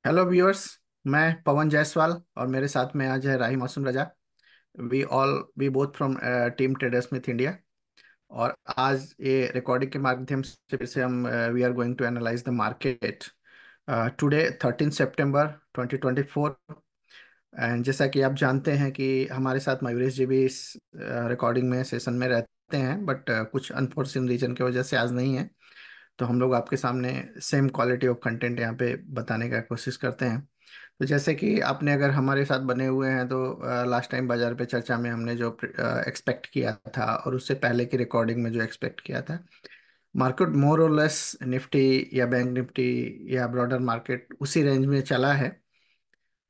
Hello viewers. मैं पवन जायसवाल और मेरे साथ में आज है Rahi Masoom Raza. We both from team trader smith India. और आज ये रिकॉर्डिंग के माध्यम से फिर से हम we are going to analyse the market today 13 सितंबर 2024। एंड जैसा कि आप जानते हैं कि हमारे साथ मयूरेश जी भी इस रिकॉर्डिंग में सेशन में रहते हैं, बट कुछ अनफॉर्चुनेट रीजन की वजह से आज नहीं है। तो हम लोग आपके सामने सेम क्वालिटी ऑफ कंटेंट यहाँ पे बताने का कोशिश करते हैं। तो जैसे कि आपने अगर हमारे साथ बने हुए हैं तो लास्ट टाइम बाजार पे चर्चा में हमने जो एक्सपेक्ट किया था और उससे पहले की रिकॉर्डिंग में जो एक्सपेक्ट किया था, मार्केट मोर और लेस निफ्टी या बैंक निफ्टी या ब्रॉडर मार्केट उसी रेंज में चला है।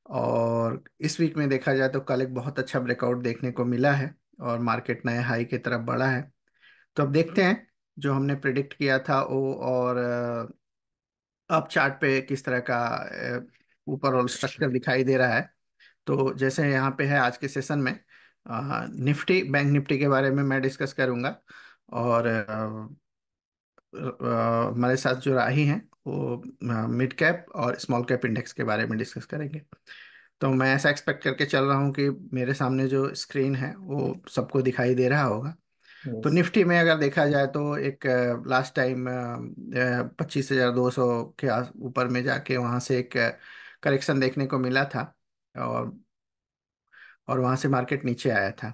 और इस वीक में देखा जाए तो कल एक बहुत अच्छा ब्रेकआउट देखने को मिला है और मार्केट नए हाई की तरफ बढ़ा है। तो अब देखते हैं जो हमने प्रिडिक्ट किया था वो, और अब चार्ट पे किस तरह का ऊपर और स्ट्रक्चर दिखाई दे रहा है। तो जैसे यहाँ पे है आज के सेशन में, निफ्टी बैंक निफ्टी के बारे में मैं डिस्कस करूंगा। और हमारे साथ जो राही हैं वो मिड कैप और स्मॉल कैप इंडेक्स के बारे में डिस्कस करेंगे। तो मैं ऐसा एक्सपेक्ट करके चल रहा हूँ कि मेरे सामने जो स्क्रीन है वो सबको दिखाई दे रहा होगा। तो यस। निफ्टी में अगर देखा जाए तो एक लास्ट टाइम 25,200 के ऊपर में जाके वहाँ से एक करेक्शन देखने को मिला था। और वहाँ से मार्केट नीचे आया था।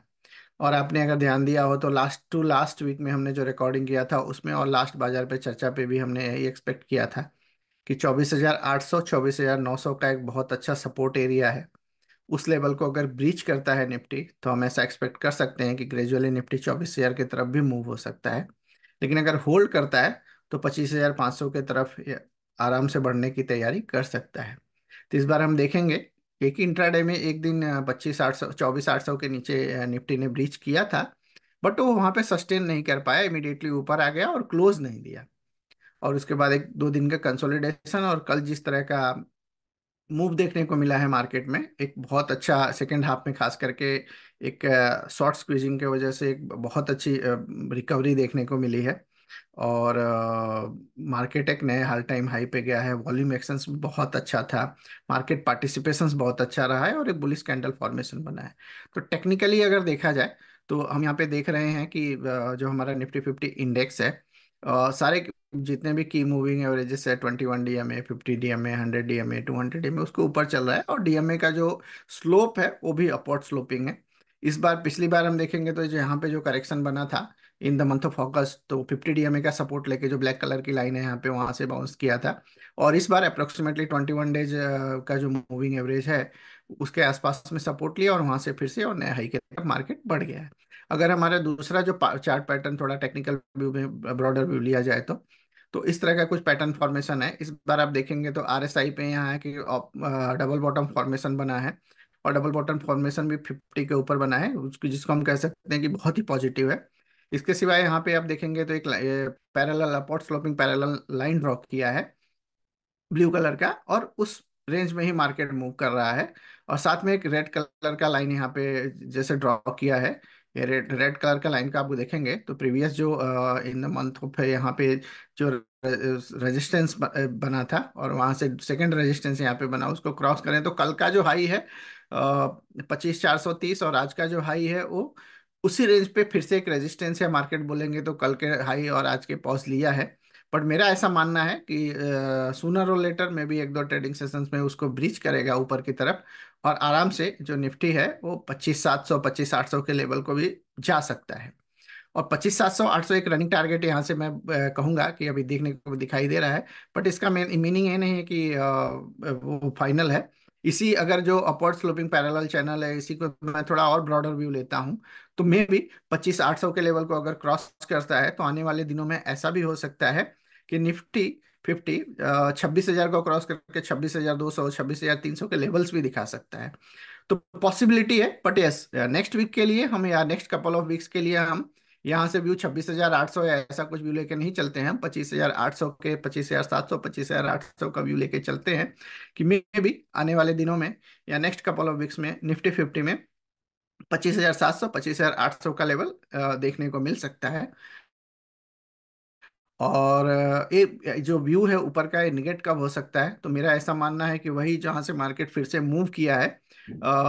और आपने अगर ध्यान दिया हो तो लास्ट टू लास्ट वीक में हमने जो रिकॉर्डिंग किया था उसमें और लास्ट बाजार पे चर्चा पे भी हमने यही एक्सपेक्ट किया था कि 24,800 24,900 का एक बहुत अच्छा सपोर्ट एरिया है। उस लेवल को अगर ब्रीच करता है निफ्टी तो हम ऐसा एक्सपेक्ट कर सकते हैं कि ग्रेजुअली निफ्टी 24,000 की तरफ भी मूव हो सकता है। लेकिन अगर होल्ड करता है तो 25,500 की तरफ ये आराम से बढ़ने की तैयारी कर सकता है। तो इस बार हम देखेंगे कि इंट्राडे में एक दिन 25,800 24,800 के नीचे निफ्टी ने ब्रीच किया था, बट वो वहां पे सस्टेन नहीं कर पाया, इमीडिएटली ऊपर आ गया और क्लोज नहीं दिया। और उसके बाद एक दो दिन का कंसोलिडेशन और कल जिस तरह का मूव देखने को मिला है मार्केट में, एक बहुत अच्छा सेकेंड हाफ में खास करके एक शॉर्ट स्क्वीजिंग की वजह से एक बहुत अच्छी रिकवरी देखने को मिली है। और मार्केट एक नए हाल टाइम हाई पे गया है, वॉल्यूम एक्शंस भी बहुत अच्छा था, मार्केट पार्टिसिपेशंस बहुत अच्छा रहा है और एक बुलिश कैंडल फॉर्मेशन बना है। तो टेक्निकली अगर देखा जाए तो हम यहाँ पे देख रहे हैं कि जो हमारा निफ्टी 50 इंडेक्स है, सारे जितने भी की मूविंग एवरेजेस है 21 DMA, 50 DMA, 100 DMA, 200 DMA उसके ऊपर चल रहा है। और डीएमए का जो स्लोप है वो भी अपवर्ड स्लोपिंग है। इस बार पिछली बार हम देखेंगे तो जो यहाँ पे जो करेक्शन बना था इन द मंथ ऑफ अगस्त, तो 50 DMA का सपोर्ट लेके जो ब्लैक कलर की लाइन है यहाँ पे वहां से बाउंस किया था। और इस बार अप्रोक्सीमेटली 21 डेज का जो मूविंग एवरेज है उसके आसपास में सपोर्ट लिया और वहां से फिर से और नया हाई की तरफ मार्केट बढ़ गया है। अगर हमारा दूसरा जो चार्ट पैटर्न थोड़ा टेक्निकल व्यू में ब्रॉडर व्यू लिया जाए तो इस तरह का कुछ पैटर्न फॉर्मेशन है। इस बार आप देखेंगे तो आरएसआई पे यहाँ है कि डबल बॉटम फॉर्मेशन बना है। और डबल बॉटम फॉर्मेशन भी 50 के ऊपर बना है, उसको जिसको हम कह सकते हैं कि बहुत ही पॉजिटिव है। इसके सिवाय यहाँ पे आप देखेंगे तो एक parallel upward sloping parallel line draw किया है ब्लू कलर का, और उस रेंज में ही मार्केट मूव कर रहा है। और साथ में एक रेड कलर का लाइन यहाँ पे जैसे ड्रॉ किया है। ये रेड रेड कलर का लाइन का आप देखेंगे तो प्रीवियस जो इन द मंथ ऑफ यहाँ पे जो रेजिस्टेंस बना था और वहां से सेकंड रेजिस्टेंस यहाँ पे बना, उसको क्रॉस करें तो कल का जो हाई है 25,430 और आज का जो हाई है वो उसी रेंज पे फिर से एक रेजिस्टेंस है। मार्केट बोलेंगे तो कल के हाई और आज के पॉज लिया है। बट मेरा ऐसा मानना है कि सूनर और लेटर में भी एक दो ट्रेडिंग सेशंस में उसको ब्रीच करेगा ऊपर की तरफ और आराम से जो निफ्टी है वो 25,700 25,800 के लेवल को भी जा सकता है। और 25,700 800 एक रनिंग टारगेट यहाँ से मैं कहूंगा कि अभी देखने को दिखाई दे रहा है। बट इसका मीनिंग ये नहीं है कि वो फाइनल है। इसी अगर जो अपवर्ड स्लोपिंग पैरेलल चैनल है इसी को मैं थोड़ा और ब्रॉडर व्यू लेता हूँ तो मे भी 25,800 के लेवल को अगर क्रॉस करता है तो आने वाले दिनों में ऐसा भी हो सकता है कि निफ्टी 50 26,000 को क्रॉस करके 26,200 26,300 के लेवल्स भी दिखा सकता है। तो पॉसिबिलिटी है। बट यस, नेक्स्ट वीक के लिए हम या नेक्स्ट कपल ऑफ वीक्स के लिए हम यहाँ से व्यू 26,800 या ऐसा कुछ व्यू लेके नहीं चलते हैं। हम 25,800 के 25,700 25,800 का व्यू लेके चलते हैं कि मे भी आने वाले दिनों में या नेक्स्ट कपल ऑफ वीक्स में निफ्टी 50 में 25,700 25,800 का लेवल देखने को मिल सकता है। और ये जो व्यू है ऊपर का, ये निगेट कब हो सकता है, तो मेरा ऐसा मानना है कि वही जहां से मार्केट फिर से मूव किया है,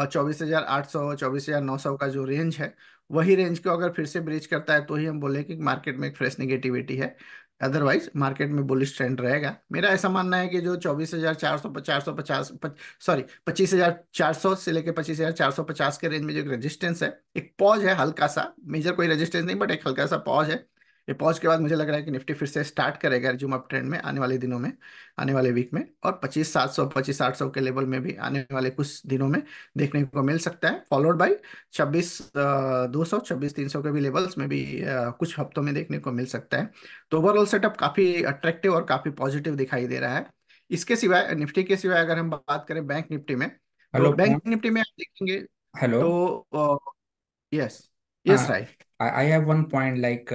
24,800 24,900 का जो रेंज है, वही रेंज को अगर फिर से ब्रीच करता है तो ही हम बोले कि मार्केट में एक फ्रेश निगेटिविटी है। अदरवाइज मार्केट में बुलिश ट्रेंड रहेगा। मेरा ऐसा मानना है कि जो 24,400 450, सॉरी 25,400 से लेकर 25,450 के रेंज में जो एक रेजिस्टेंस है, एक पॉज है हल्का सा, मेजर कोई रेजिस्टेंस नहीं बट एक हल्का सा पॉज है। ये पॉज के बाद मुझे लग रहा है कि निफ्टी फिर से स्टार्ट करेगा रिज्यूम अप ट्रेंड में आने वाले दिनों में, आने वाले वीक में, और 25,700 25,800 के लेवल में भी आने वाले कुछ दिनों में देखने को मिल सकता है, फॉलोड बाई 26,200 26,300 के भी लेवल्स में भी कुछ हफ्तों में देखने को मिल सकता है। तो ओवरऑल सेटअप काफी अट्रैक्टिव और काफी पॉजिटिव दिखाई दे रहा है। इसके सिवाय, निफ्टी के सिवाय अगर हम बात करें बैंक निफ्टी में, तो हेलो बैंक कौन? निफ्टी में आप देखेंगे हेलो। तो यस, यस हाँ, right. I have one point like,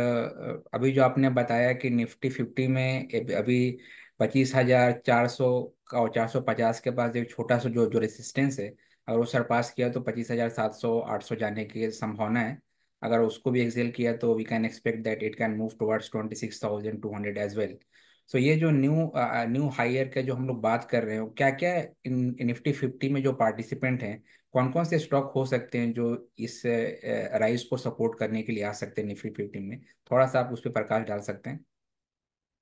अभी जो आपने बताया कि निफ्टी 50 में अभी 25,400 का और 450 के पास एक छोटा सा जो जो रेसिस्टेंस है, अगर वो सरपास किया तो 25,700 800 जाने की संभावना है। अगर उसको भी एक्सेल किया तो we can expect that it can move towards 26,200 as well. So ये जो न्यू न्यू हायर का जो हम लोग बात कर रहे हो, क्या क्या इन निफ्टी 50 में जो पार्टिसिपेंट हैं, कौन कौन से स्टॉक हो सकते हैं जो इस राइज को सपोर्ट करने के लिए आ सकते हैं निफ्टी 50 में? थोड़ा सा आप उस पर प्रकाश डाल सकते हैं?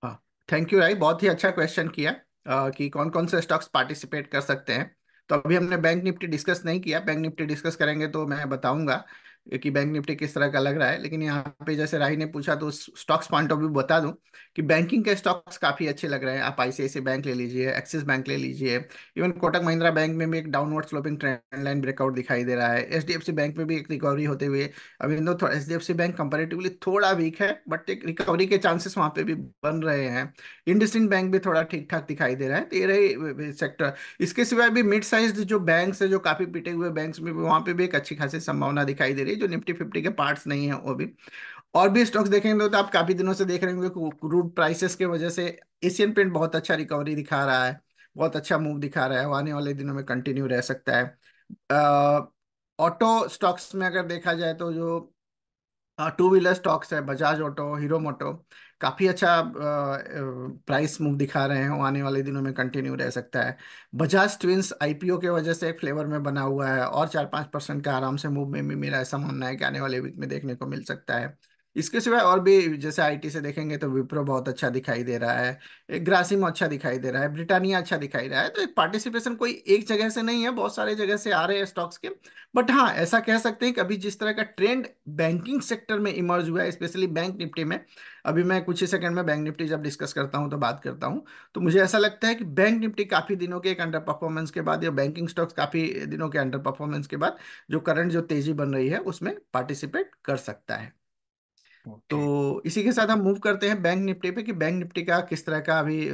हाँ, थैंक यू राई, बहुत ही अच्छा क्वेश्चन किया कि कौन कौन से स्टॉक्स पार्टिसिपेट कर सकते हैं। तो अभी हमने बैंक निफ्टी डिस्कस नहीं किया, बैंक निफ्टी डिस्कस करेंगे तो मैं बताऊंगा कि बैंक निफ्टी किस तरह का लग रहा है। लेकिन यहाँ पे जैसे राही ने पूछा तो स्टॉक्स पॉइंट ऑफ व्यू बता दूं कि बैंकिंग के स्टॉक्स काफी अच्छे लग रहे हैं। आप आईसीआईसी बैंक ले लीजिए, एक्सिस बैंक ले लीजिए, इवन कोटक महिंद्रा बैंक में भी एक downward sloping trend line breakout दिखाई दे रहा है, एचडीएफसी बैंक में भी एक रिकवरी होते हुए, अभी दो एचडीएफसी बैंक कंपैरेटिवली थोड़ा वीक है बट एक रिकवरी के चांसेस वहां पे भी बन रहे हैं। इंडसइंड बैंक भी थोड़ा ठीक ठाक दिखाई दे रहा है। तो ये रही सेक्टर। इसके सिवाय भी मिड साइज जो बैंक्स है, जो काफी पिटे हुए बैंक्स में भी, वहां पे भी एक अच्छी खासी संभावना दिखाई दे रही है, जो निफ्टी 50 के पार्ट्स नहीं है वो भी। और भी स्टॉक्स देखेंगे तो आप काफी दिनों से देख रहे होंगे क्रूड प्राइसेस के वजह से एशियन पेंट बहुत अच्छा रिकवरी दिखा रहा है, बहुत अच्छा मूव दिखा रहा है, वो आने वाले दिनों में कंटिन्यू रह सकता है। ऑटो स्टॉक्स में अगर देखा जाए तो जो टू व्हीलर स्टॉक्स है, बजाज ऑटो, हीरो मोटो, काफी अच्छा प्राइस मूव दिखा रहे हैं, वो आने वाले दिनों में कंटिन्यू रह सकता है। बजाज ट्विंस आईपीओ के वजह से एक फ्लेवर में बना हुआ है, और 4-5% का आराम से मूव में भी मेरा ऐसा मानना है कि आने वाले वीक में देखने को मिल सकता है। इसके सिवाय और भी जैसे आईटी से देखेंगे तो विप्रो बहुत अच्छा दिखाई दे रहा है, एक ग्रासिम अच्छा दिखाई दे रहा है, ब्रिटानिया अच्छा दिखाई रहा है। तो पार्टिसिपेशन कोई एक जगह से नहीं है, बहुत सारे जगह से आ रहे हैं स्टॉक्स के। बट हाँ, ऐसा कह सकते हैं कि अभी जिस तरह का ट्रेंड बैंकिंग सेक्टर में इमर्ज हुआ है, स्पेशली बैंक निफ्टी में, अभी मैं कुछ ही सेकंड में बैंक निफ्टी जब डिस्कस करता हूं तो बात करता हूं, तो मुझे ऐसा लगता है कि बैंक निफ्टी काफी दिनों के एक अंडर परफॉर्मेंस के बाद, या बैंकिंग स्टॉक्स काफी दिनों के अंडर परफॉर्मेंस के बाद, जो करंट जो तेजी बन रही है उसमें पार्टिसिपेट कर सकता है। ओके। तो इसी के साथ हम मूव करते हैं बैंक निफ्टी पे, कि बैंक निफ्टी का किस तरह का अभी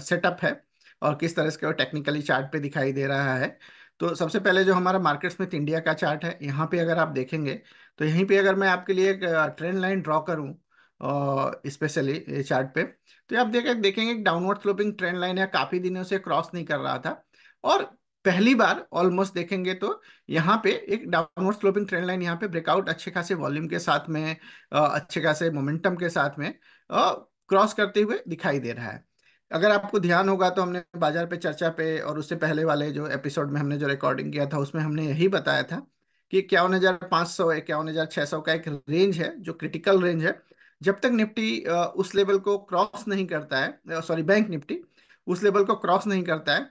सेटअप है और किस तरह से टेक्निकली चार्ट पे दिखाई दे रहा है। तो सबसे पहले जो हमारा मार्केट स्मिथ इंडिया का चार्ट है, यहाँ पे अगर आप देखेंगे तो यहीं पे अगर मैं आपके लिए एक ट्रेंड लाइन ड्रॉ करूँ स्पेशली ये चार्ट पे, तो आप देखेंगे एक डाउनवर्ड स्लोपिंग ट्रेंड लाइन है, काफी दिनों से क्रॉस नहीं कर रहा था, और पहली बार ऑलमोस्ट देखेंगे तो यहाँ पे एक डाउनवर्ड स्लोपिंग ट्रेंड लाइन यहाँ पे ब्रेकआउट अच्छे खासे वॉल्यूम के साथ में, अच्छे खासे मोमेंटम के साथ में क्रॉस करते हुए दिखाई दे रहा है। अगर आपको ध्यान होगा तो हमने बाजार पे चर्चा पे और उससे पहले वाले जो एपिसोड में हमने जो रिकॉर्डिंग किया था उसमें हमने यही बताया था कि 51,500 51,600 का एक रेंज है जो क्रिटिकल रेंज है। जब तक निफ्टी उस लेवल को क्रॉस नहीं करता है, सॉरी बैंक निफ्टी उस लेवल को क्रॉस नहीं करता है,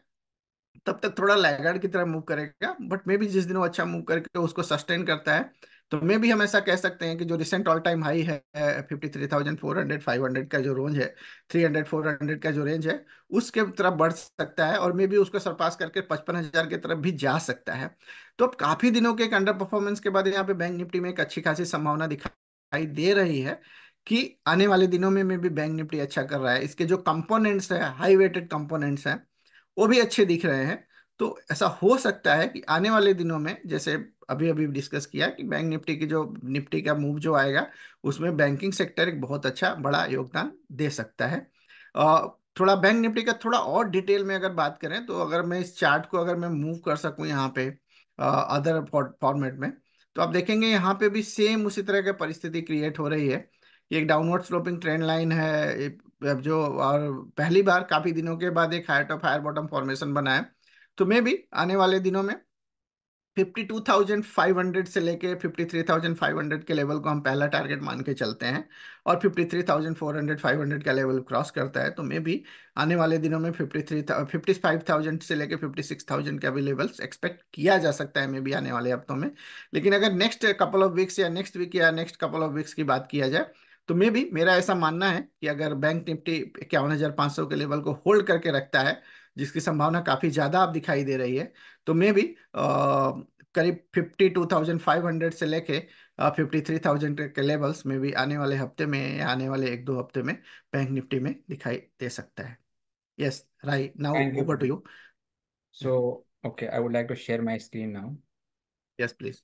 तब तक थोड़ा लैगार्ड की तरह मूव करेगा। बट मे भी जिस दिन वो अच्छा मूव करके उसको सस्टेन करता है, तो मे भी हम ऐसा कह सकते हैं कि जो रिसेंट ऑल टाइम हाई है 53,400 500 का जो रेंज है, 300 400 का जो रेंज है, उसके तरफ बढ़ सकता है, और मे भी उसको सरपास करके 55,000 की तरफ भी जा सकता है। तो अब काफी दिनों के एक अंडर परफॉर्मेंस के बाद यहाँ पे बैंक निफ्टी में एक अच्छी खासी संभावना दिखाई दे रही है कि आने वाले दिनों में भी बैंक निफ्टी अच्छा कर रहा है। इसके जो कंपोनेंट्स है, हाई वेटेड कंपोनेंट्स हैं, वो भी अच्छे दिख रहे हैं। तो ऐसा हो सकता है कि आने वाले दिनों में, जैसे अभी अभी डिस्कस किया, कि बैंक निफ्टी की जो निफ्टी का मूव जो आएगा उसमें बैंकिंग सेक्टर एक बहुत अच्छा बड़ा योगदान दे सकता है। थोड़ा बैंक निफ्टी का थोड़ा और डिटेल में अगर बात करें, तो अगर मैं इस चार्ट को अगर मैं मूव कर सकूं यहाँ पे अदर फॉर्मेट में, तो आप देखेंगे यहाँ पे भी सेम उसी तरह की परिस्थिति क्रिएट हो रही है ये एक डाउनवर्ड स्लोपिंग ट्रेंड लाइन है। अब जो और पहली बार काफी दिनों के बाद एक higher top higher bottom formation बना है। तो मे भी आने वाले दिनों में 52,500 से लेके 53,500 के लेवल को हम पहला टारगेट मान के चलते हैं। और 53,400 500 का लेवल क्रॉस करता है तो मे भी आने वाले दिनों में 55,000 से लेके 56,000 का भी लेवल्स एक्सपेक्ट किया जा सकता है मे भी आने वाले हफ्तों में। लेकिन अगर नेक्स्ट कपल ऑफ वीक्स या नेक्स्ट वीक या नेक्स्ट कपल ऑफ वीक्स की बात किया जाए तो मे भी मेरा ऐसा मानना है कि अगर बैंक निफ्टी 51,500 के लेवल को होल्ड करके रखता है, जिसकी संभावना काफी ज्यादा अब दिखाई दे रही है, तो मे भी करीब 52,500 से लेके 53,000 के लेवल्स में भी आने वाले हफ्ते में या आने वाले एक दो हफ्ते में बैंक निफ्टी में दिखाई दे सकता है। Yes right, now thank you over to bro. You. So okay, I would like to share my screen now. Yes please.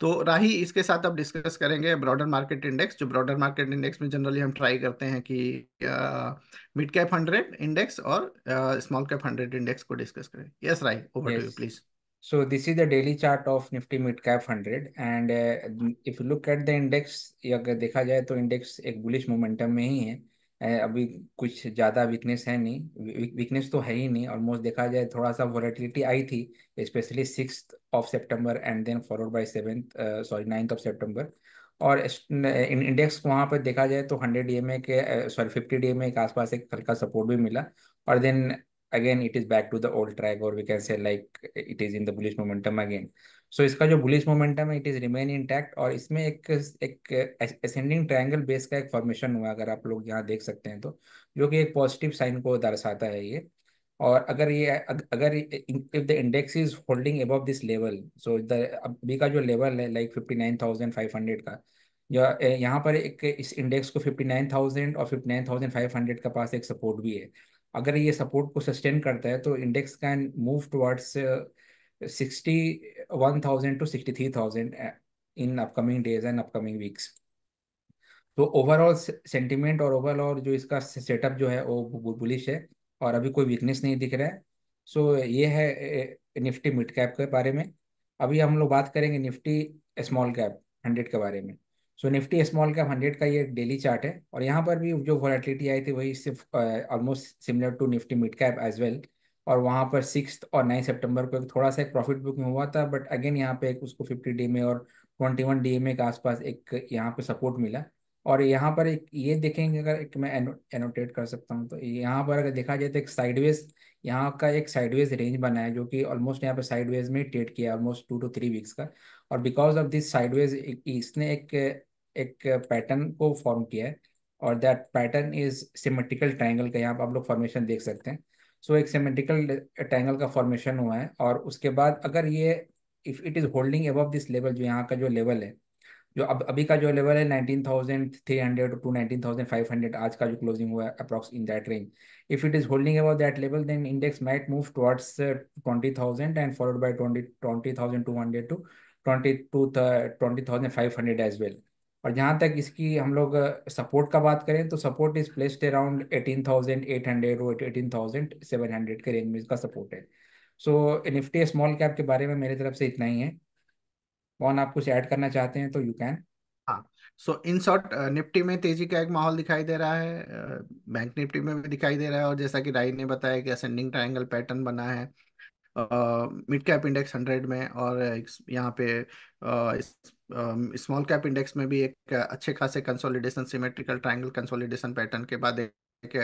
तो राही, इसके साथ अब डिस्कस करेंगे ब्रॉडर मार्केट इंडेक्स। जो ब्रॉडर मार्केट इंडेक्स में जनरली हम ट्राई करते हैं कि मिड कैप 100 इंडेक्स और स्मॉल कैप 100 इंडेक्स को डिस्कस करें। Yes Rahi, over to you Yes. Please. So this is the daily chart of Nifty Mid Cap 100 and if you look at the index, ये अगर देखा जाए तो इंडेक्स एक bullish momentum में ही है। अभी कुछ ज़्यादा वीकनेस है नहीं, वीकनेस तो है ही नहीं। ऑलमोस्ट देखा जाए थोड़ा सा वॉलेटिलिटी आई थी, specially 6 September and then followed by 7th, sorry 9th September. और इंडेक्स को वहाँ पर देखा जाए तो 100 DMA के, सॉरी 50 DMA के आसपास एक हल्का सपोर्ट भी मिला। और then again it is back to the old track, or we can say like it is in the bullish momentum again. So इसका जो bullish momentum है it is remain intact, और इसमें एक एक ascending triangle base का एक formation हुआ, अगर आप लोग यहाँ देख सकते हैं तो, जो कि एक पॉजिटिव साइन को दर्शाता है ये। और अगर if the index is holding above this level, so the अभी का जो लेवल है लाइक 59,500 का, जो यहाँ पर एक इस इंडेक्स को 59,000 और 59,500 का पास एक सपोर्ट भी है। अगर ये सपोर्ट को सस्टेन करता है तो index can move towards 61,000 to 63,000 in upcoming days and upcoming weeks. तो ओवरऑल सेंटिमेंट और ओवरऑल जो इसका सेटअप जो है वो बुलिश है, और अभी कोई वीकनेस नहीं दिख रहा है। सो ये है निफ्टी मिड कैप के बारे में। अभी हम लोग बात करेंगे निफ्टी स्मॉल कैप 100 के बारे में। सो निफ्टी स्मॉल कैप 100 का ये डेली चार्ट है, और यहाँ पर भी जो वॉलेटिलिटी आई थी वही सिर्फ almost similar to Nifty mid cap as well. और वहाँ पर 6 और 9 सितंबर को एक थोड़ा सा एक प्रॉफिट बुकिंग हुआ था, बट अगेन यहाँ पे एक उसको 50 DMA और 21 DMA के आसपास एक यहाँ पे सपोर्ट मिला। और यहाँ पर एक ये देखेंगे, अगर एक मैं एनोटेट कर सकता हूँ तो यहाँ पर अगर देखा जाए तो एक साइडवेज, यहाँ का एक साइडवेज रेंज बना है, जो कि ऑलमोस्ट यहाँ पे साइडवेज में ट्रेड किया ऑलमोस्ट 2 to 3 वीक्स का। और बिकॉज ऑफ दिस साइडवेज इसने एक एक पैटर्न को फॉर्म किया है, और that pattern is symmetrical triangle का। यहाँ पर आप लोग फॉर्मेशन देख सकते हैं। सो एक सिमेट्रिकल ट्रायंगल का फॉर्मेशन हुआ है, और उसके बाद अगर ये if it is holding above this level, जो यहाँ का जो लेवल है, जो अब अभी का जो लेवल है 19,300 टू 19,500, आज का जो क्लोजिंग हुआ है approx in that range. If it is holding about that level then index might move towards 20,000 and followed by 20,200 to 22,500 as well. और जहाँ तक इसकी हम लोग सपोर्ट का बात करें तो सपोर्ट इज प्लेस्ड अराउंड 18,800 और 18,700 के रेंज में इसका सपोर्ट है। सो निफ्टी स्मॉल कैप के बारे में मेरी तरफ से इतना ही है। कौन आप कुछ ऐड करना चाहते हैं तो यू कैन। हाँ, सो इन शॉर्ट निफ्टी में तेजी का एक माहौल दिखाई दे रहा है, बैंक निफ्टी में भी दिखाई दे रहा है। और जैसा कि राई ने बताया कि असेंडिंग ट्रायंगल पैटर्न बना है मिड कैप इंडेक्स 100 में, और यहाँ पे स्मॉल कैप इंडेक्स में भी एक अच्छे खासे consolidation, symmetrical triangle consolidation pattern के बाद एक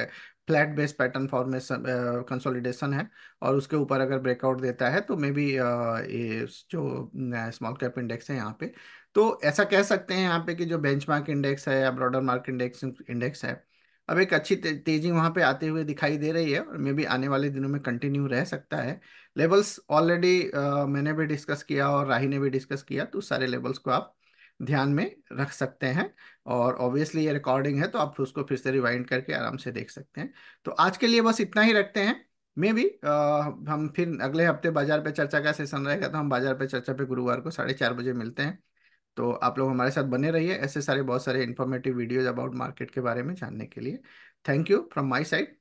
flat base pattern formation consolidation है। और उसके ऊपर अगर ब्रेकआउट देता है तो मे बी ये जो स्मॉल कैप इंडेक्स है यहाँ पे, तो ऐसा कह सकते हैं यहाँ पे कि जो बेंचमार्क इंडेक्स है या ब्रॉडर मार्केट इंडेक्स इंडेक्स है, अब एक अच्छी तेजी वहां पे आते हुए दिखाई दे रही है, और मे बी आने वाले दिनों में कंटिन्यू रह सकता है। लेवल्स ऑलरेडी मैंने भी डिस्कस किया और राही ने भी डिस्कस किया, तो सारे लेवल्स को आप ध्यान में रख सकते हैं। और ऑब्वियसली ये रिकॉर्डिंग है तो आप उसको फिर से रिवाइंड करके आराम से देख सकते हैं। तो आज के लिए बस इतना ही रखते हैं। मे बी हम फिर अगले हफ्ते बाजार पे चर्चा का सेशन रहेगा, तो हम बाजार पे चर्चा पे गुरुवार को 4:30 बजे मिलते हैं। तो आप लोग हमारे साथ बने रहिए ऐसे सारे बहुत सारे इंफॉर्मेटिव वीडियोज अबाउट मार्केट के बारे में जानने के लिए। Thank you from my side.